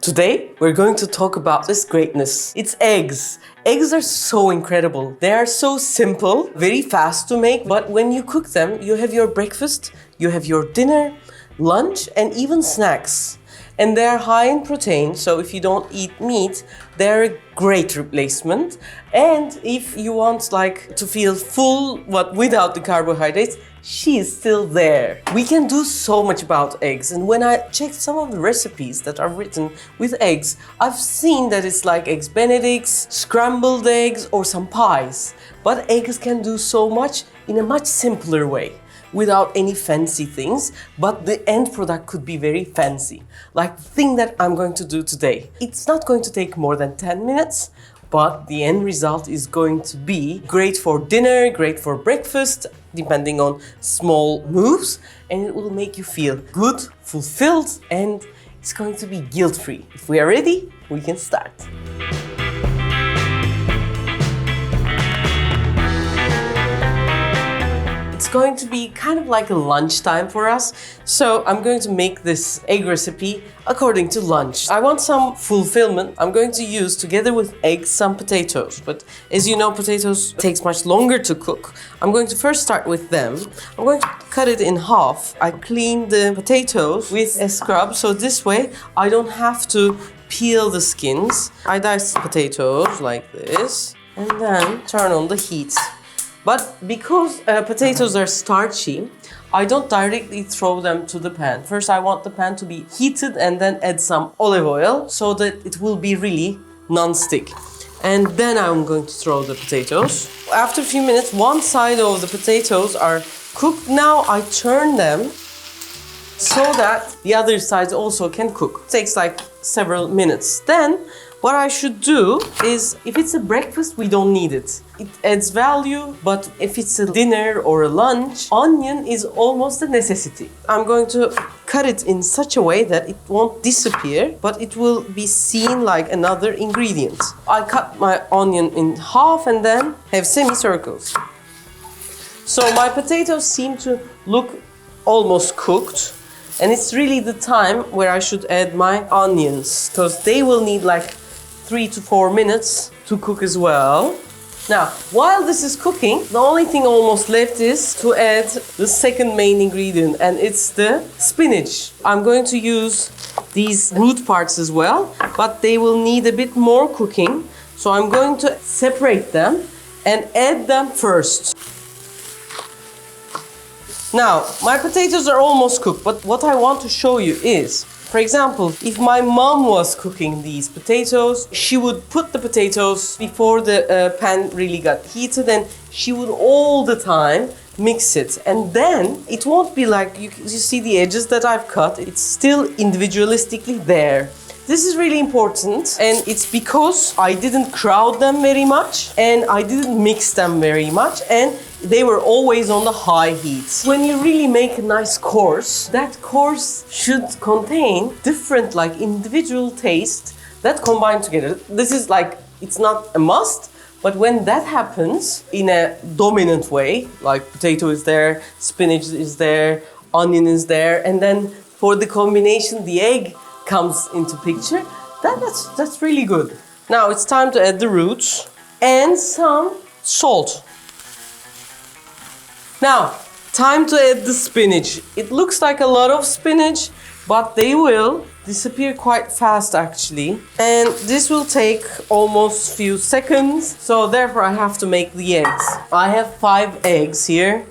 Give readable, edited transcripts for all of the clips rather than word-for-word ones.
Today, we're going to talk about this greatness. It's eggs. Eggs are so incredible. They are so simple, very fast to make, but when you cook them, you have your breakfast, you have your dinner, lunch, and even snacks. And they're high in protein, so if you don't eat meat, they're a great replacement. And if you want to feel full, but without the carbohydrates, she is still there. We can do so much about eggs, and when I checked some of the recipes that are written with eggs, I've seen that it's like eggs benedicts, scrambled eggs, or some pies. But eggs can do so much in a much simpler way, without any fancy things, but the end product could be very fancy. Like the thing that I'm going to do today. It's not going to take more than 10 minutes, but the end result is going to be great for dinner, great for breakfast, depending on small moves, and it will make you feel good, fulfilled, and it's going to be guilt-free. If we are ready, we can start. It's going to be kind of like a lunchtime for us, so I'm going to make this egg recipe according to lunch. I want some fulfillment. I'm going to use, together with eggs, some potatoes, but as you know, potatoes takes much longer to cook. I'm going to first start with them. I'm going to cut it in half. I clean the potatoes with a scrub, so this way I don't have to peel the skins. I dice the potatoes like this, and then turn on the heat. But because potatoes are starchy, I don't directly throw them to the pan. First, I want the pan to be heated and then add some olive oil so that it will be really non-stick. And then I'm going to throw the potatoes. After a few minutes, one side of the potatoes are cooked. Now I turn them so that the other side also can cook. It takes like several minutes. Then what I should do is, if it's a breakfast, we don't need it. It adds value, but if it's a dinner or a lunch, onion is almost a necessity. I'm going to cut it in such a way that it won't disappear, but it will be seen like another ingredient. I cut my onion in half and then have semicircles. So my potatoes seem to look almost cooked. And it's really the time where I should add my onions, because they will need like 3 to 4 minutes to cook as well. Now, while this is cooking, the only thing almost left is to add the second main ingredient, and it's the spinach. I'm going to use these root parts as well, but they will need a bit more cooking. So I'm going to separate them and add them first. Now, my potatoes are almost cooked, but what I want to show you is, for example, if my mom was cooking these potatoes, she would put the potatoes before the pan really got heated, and she would all the time mix it. And then it won't be like, you see the edges that I've cut, it's still individualistically there. This is really important, and it's because I didn't crowd them very much and I didn't mix them very much, and they were always on the high heat. When you really make a nice course, that course should contain different individual tastes that combine together. This is it's not a must, but when that happens in a dominant way, like potato is there, spinach is there, onion is there, and then for the combination, the egg comes into picture, that's really good. Now it's time to add the roots and some salt. Now, time to add the spinach. It looks like a lot of spinach, but they will disappear quite fast actually. And this will take almost few seconds, so therefore I have to make the eggs. I have 5 eggs here.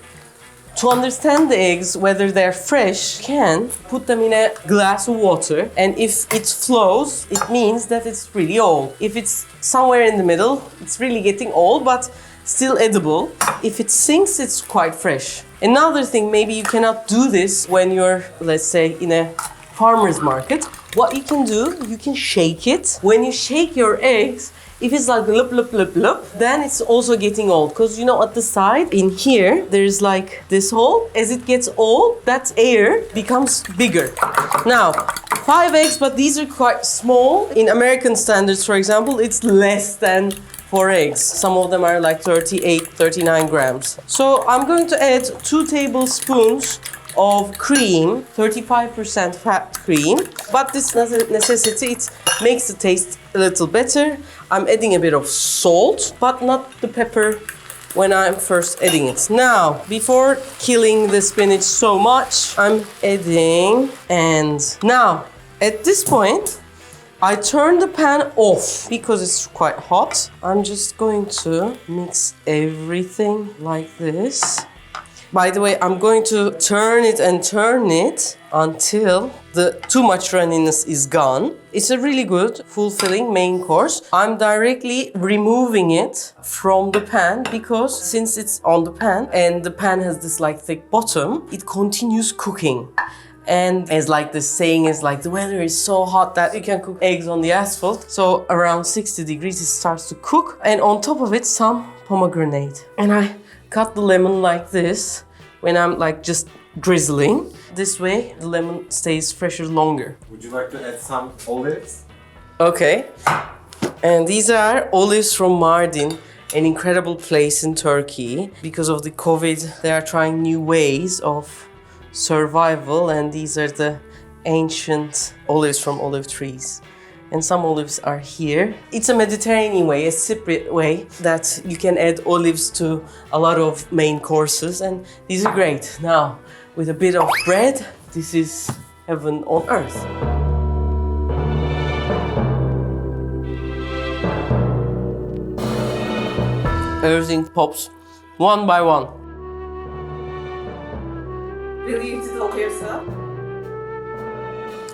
To understand the eggs, whether they're fresh, you can put them in a glass of water, and if it flows, it means that it's really old. If it's somewhere in the middle, it's really getting old, but still edible. If it sinks, it's quite fresh. Another thing, maybe you cannot do this when you're, let's say, in a farmer's market. What you can do, you can shake it. When you shake your eggs, if it's like lup, lup, lup, lup, then it's also getting old. Because at the side, in here, there's like this hole. As it gets old, that air becomes bigger. Now, 5 eggs, but these are quite small. In American standards, for example, it's less than 4 eggs. Some of them are like 38, 39 grams. So I'm going to add 2 tablespoons of cream, 35% fat cream. But this necessity, it makes the taste a little better. I'm adding a bit of salt, but not the pepper when I'm first adding it. Now, before killing the spinach so much, I'm adding, and now, at this point, I turn the pan off because it's quite hot. I'm just going to mix everything like this. By the way, I'm going to turn it until the too much runniness is gone. It's a really good, fulfilling main course. I'm directly removing it from the pan because since it's on the pan and the pan has this like thick bottom, it continues cooking. And as like the saying is like the weather is so hot that you can cook eggs on the asphalt. So around 60 degrees it starts to cook. And on top of it some pomegranate. And I cut the lemon like this when I'm like just drizzling. This way the lemon stays fresher longer. Would you like to add some olives? Okay. And these are olives from Mardin, an incredible place in Turkey. Because of the COVID, they are trying new ways of survival, and these are the ancient olives from olive trees. And some olives are here. It's a Mediterranean way, a Cypriot way that you can add olives to a lot of main courses, and these are great. Now, with a bit of bread, this is heaven on earth. Everything pops one by one. Will you eat it all yourself?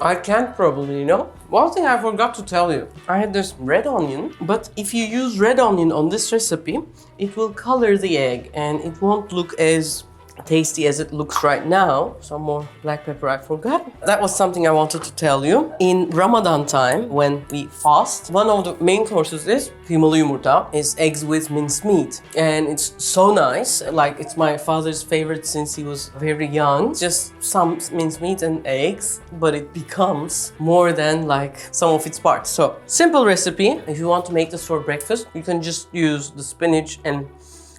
I can't probably, you know. One thing I forgot to tell you. I had this red onion, but if you use red onion on this recipe, it will color the egg and it won't look as tasty as it looks right now. Some more black pepper I forgot. That was something I wanted to tell you. In Ramadan time, when we fast, one of the main courses is kıymalı yumurta, is eggs with minced meat. And it's so nice. Like, it's my father's favorite since he was very young. Just some minced meat and eggs, but it becomes more than like some of its parts. So, simple recipe. If you want to make this for breakfast, you can just use the spinach and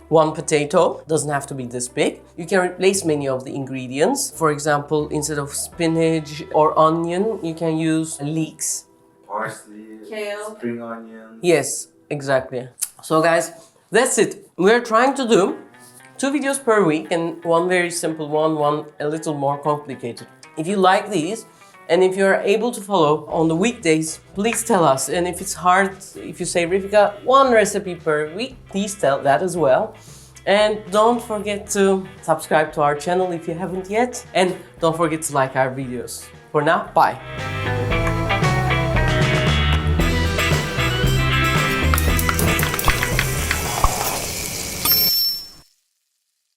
one potato. Doesn't have to be this big. You can replace many of the ingredients. For example, instead of spinach or onion, you can use leeks. Parsley, Kale. spring onion. Yes, exactly. So guys, that's it. We're trying to do 2 videos per week and one very simple one a little more complicated. If you like these, and if you're able to follow on the weekdays, please tell us. And if it's hard, if you say, Refika, 1 recipe per week, please tell that as well. And don't forget to subscribe to our channel if you haven't yet. And don't forget to like our videos. For now, bye.